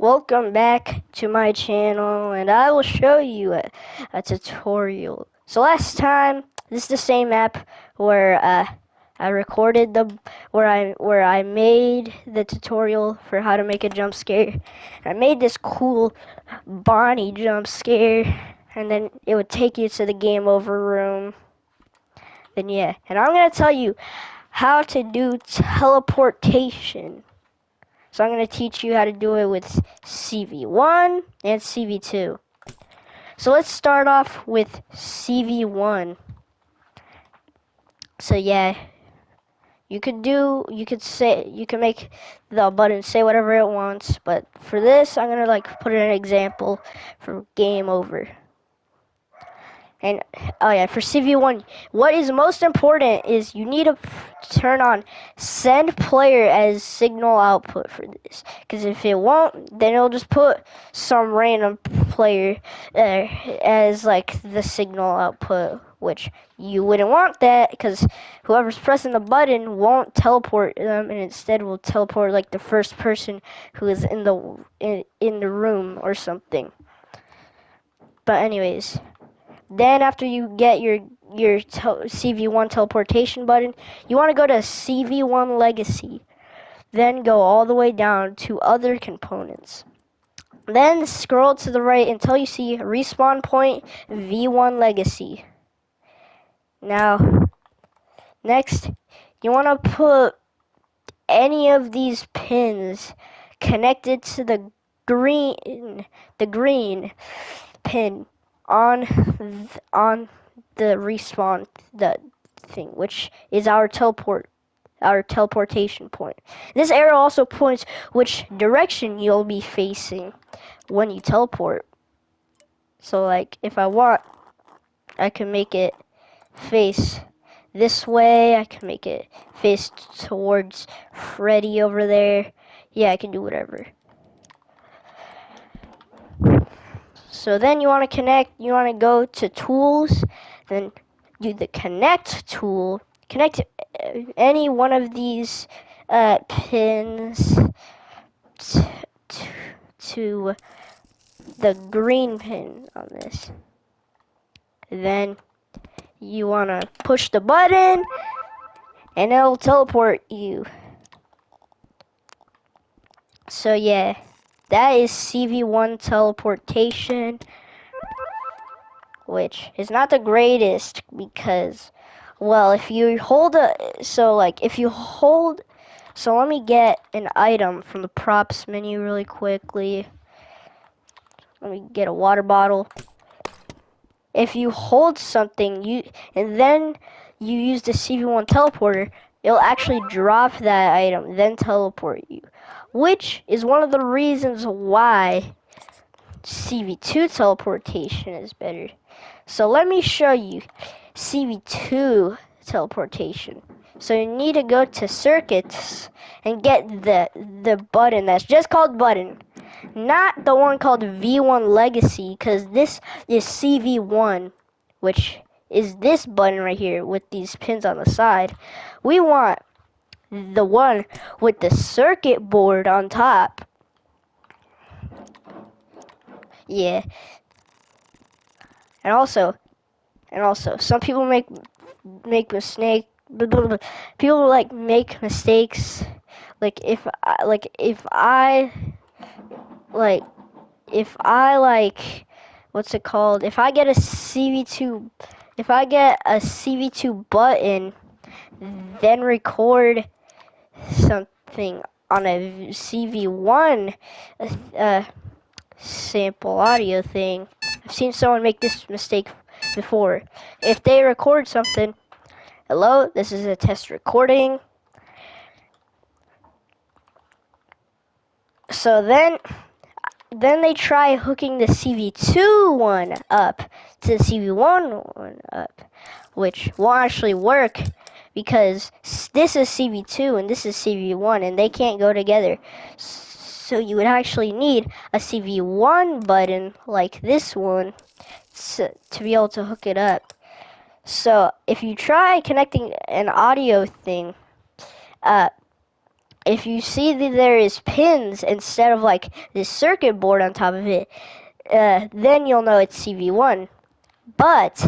Welcome back to my channel, and I will show you a tutorial. So last time, this is the same map where I recorded where I made the tutorial for how to make a jump scare. I made this cool Bonnie jump scare, and then it would take you to the game over room. Then yeah, and I'm gonna tell you how to do teleportation. So I'm going to teach you how to do it with CV1 and CV2. So let's start off with CV1. So yeah, you can make the button say whatever it wants, but for this I'm going to put an example for game over. And oh yeah, for CV1, what is most important is you need to turn on send player as signal output for this. Because if it won't, then it'll just put some random player as the signal output, which you wouldn't want that because whoever's pressing the button won't teleport them, and instead will teleport the first person who is in the room or something. But anyways. Then after you get your CV1 teleportation button, you want to go to CV1 Legacy. Then go all the way down to other components. Then scroll to the right until you see respawn point V1 Legacy. Now, next, you want to put any of these pins connected to the green pin on the respawn thing, which is our teleportation point. This arrow also points which direction you'll be facing when you teleport. So if I want, I can make it face this way. I can make it face towards Freddy over there. Yeah, I can do whatever. So then you want to go to tools, then do the connect tool. Connect any one of these pins to the green pin on this. Then you want to push the button and it'll teleport you. So yeah, that is CV1 teleportation, which is not the greatest because, well, if you hold so let me get an item from the props menu really quickly. Let me get a water bottle. If you hold something and then you use the CV1 teleporter, it'll actually drop that item, then teleport you, which is one of the reasons why CV2 teleportation is better. So let me show you CV2 teleportation. So you need to go to circuits and get the button that's just called button, not the one called V1 Legacy, because this is CV1, which is this button right here with these pins on the side. We want the one with the circuit board on top. Yeah. And also, some people make mistake. People make mistakes. If I what's it called? If I get a CV2 button, then record something on a CV1 sample audio thing. I've seen someone make this mistake before. If they record something, hello, this is a test recording. So then they try hooking the CV2 one up to the CV1 one up, which won't actually work because this is CV2 and this is CV1 and they can't go together. So you would actually need a CV1 button like this one to be able to hook it up. So if you try connecting an audio thing, if you see that there is pins instead of like this circuit board on top of it, then you'll know it's CV1. But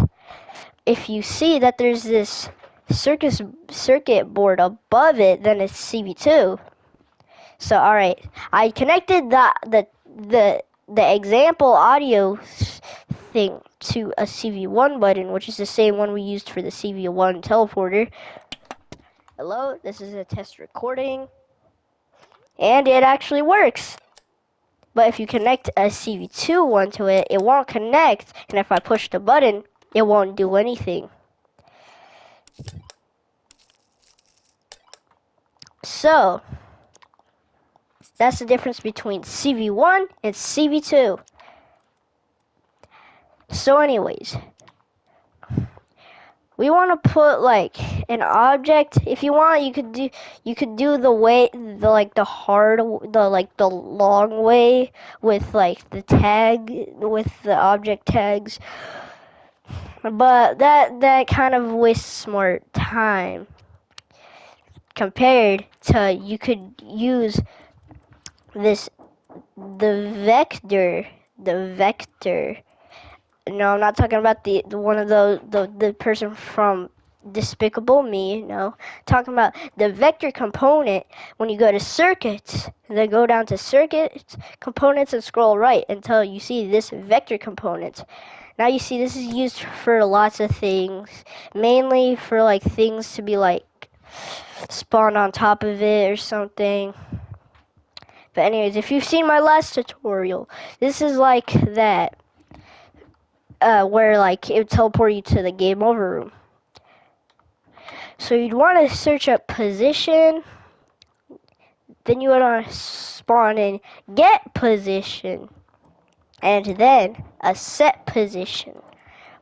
if you see that there's this circuit board above it, then it's CV2. So all right, I connected the example audio thing to a CV1 button, which is the same one we used for the CV1 teleporter. Hello, this is a test recording, and it actually works. But if you connect a CV2 one to it, it won't connect, and if I push the button, it won't do anything. So, that's the difference between CV1 and CV2. So anyways, we want to put like an object. If you want, you could do the way the long way with like the tag with the object tags. But that kind of wastes more time compared to you could use this the vector. No, I'm not talking about the one of the person from Despicable Me. No, I'm talking about the vector component. When you go to circuits, then go down to circuits, components, and scroll right until you see this vector component. Now you see this is used for lots of things, mainly for like things to be like spawned on top of it or something. But anyways, if you've seen my last tutorial, this is like that. Where like it would teleport you to the game over room. So you'd want to search up position, then you would want to spawn in get position, and then a set position,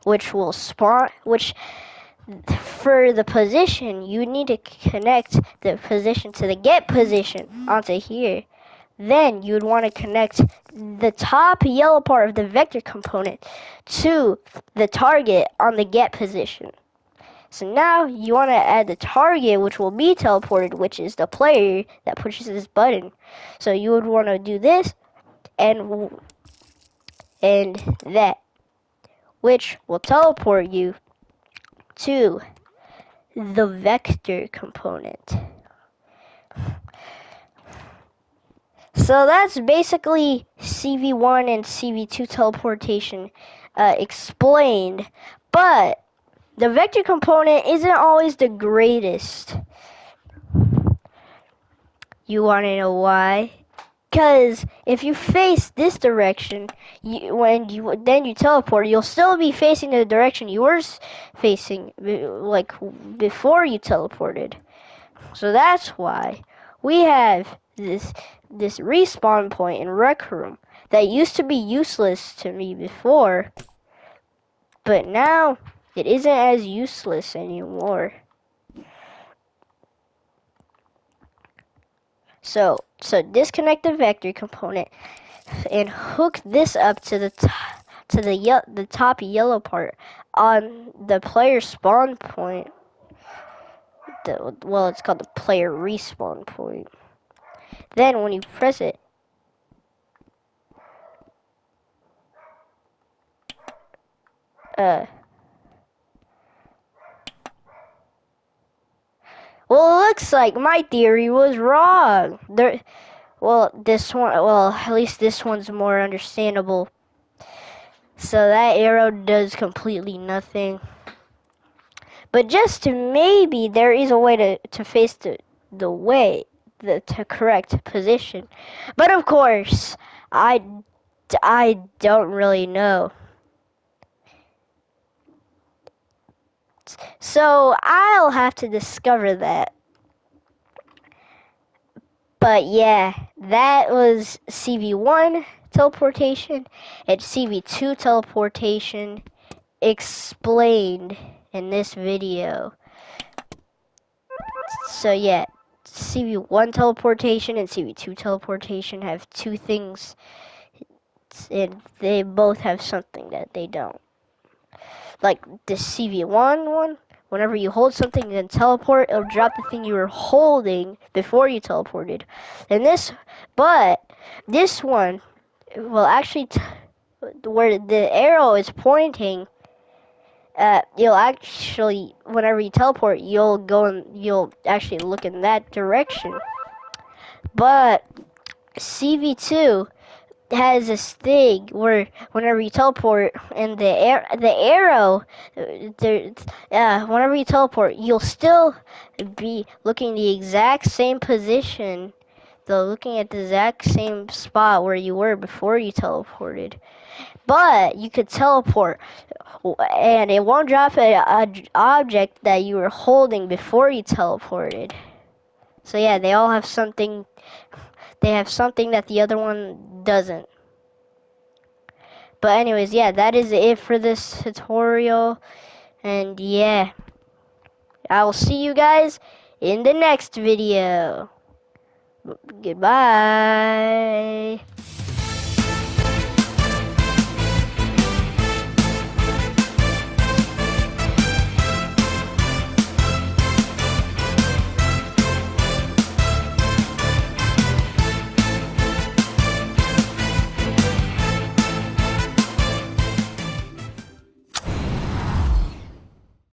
which will spawn, which for the position, you need to connect the position to the get position onto here. Then you would want to connect the top yellow part of the vector component to the target on the get position. So now you want to add the target, which will be teleported, which is the player that pushes this button. So you would want to do this and that, which will teleport you to the vector component. So that's basically CV1 and CV2 teleportation explained, but the vector component isn't always the greatest. You want to know why? Because if you face this direction, when you teleport, you'll still be facing the direction you were facing, like before you teleported. So that's why we have this respawn point in Rec Room that used to be useless to me before, but now it isn't as useless anymore. So disconnect the vector component and hook this up to the top yellow part on the player spawn point. Well, it's called the player respawn point. Then when you press it, well, it looks like my theory was wrong. At least this one's more understandable. So that arrow does completely nothing. But just to maybe there is a way to face the correct position. But of course, I don't really know. So I'll have to discover that. But yeah, that was CV1 teleportation and CV2 teleportation explained in this video. So yeah, CV1 teleportation and CV2 teleportation have two things, and they both have something that they don't. Like the CV1 one whenever you hold something and then teleport, it'll drop the thing you were holding before you teleported. And but this one will actually, where the arrow is pointing, you'll actually, whenever you teleport, you'll actually look in that direction. But CV2 has this thing where whenever you teleport and the arrow, there, whenever you teleport, you'll still be looking the exact same position, though looking at the exact same spot where you were before you teleported. But you could teleport, and it won't drop a object that you were holding before you teleported. So yeah, they all have something. They have something that the other one doesn't. But anyways, yeah, that is it for this tutorial. And yeah, I will see you guys in the next video. Goodbye.